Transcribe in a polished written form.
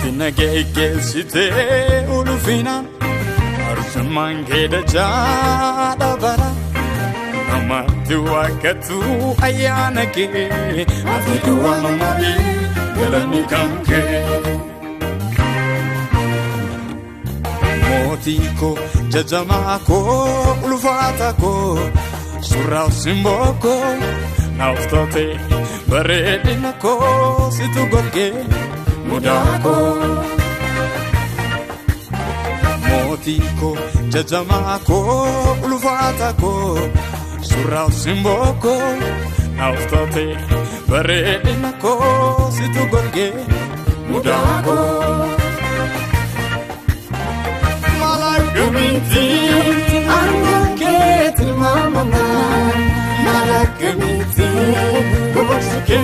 Tinagege site ulufina arjuman geda jada bara amatu wakatu ayana ke afidu amami galani kanke motiko jajamako ulufatako surau simboko naftote baredinako situ golge mudako motiko jajamako ulufatako surau simboko naftote baredinako situ golge mudako malakamiti angaket mama malakamiti kubasuke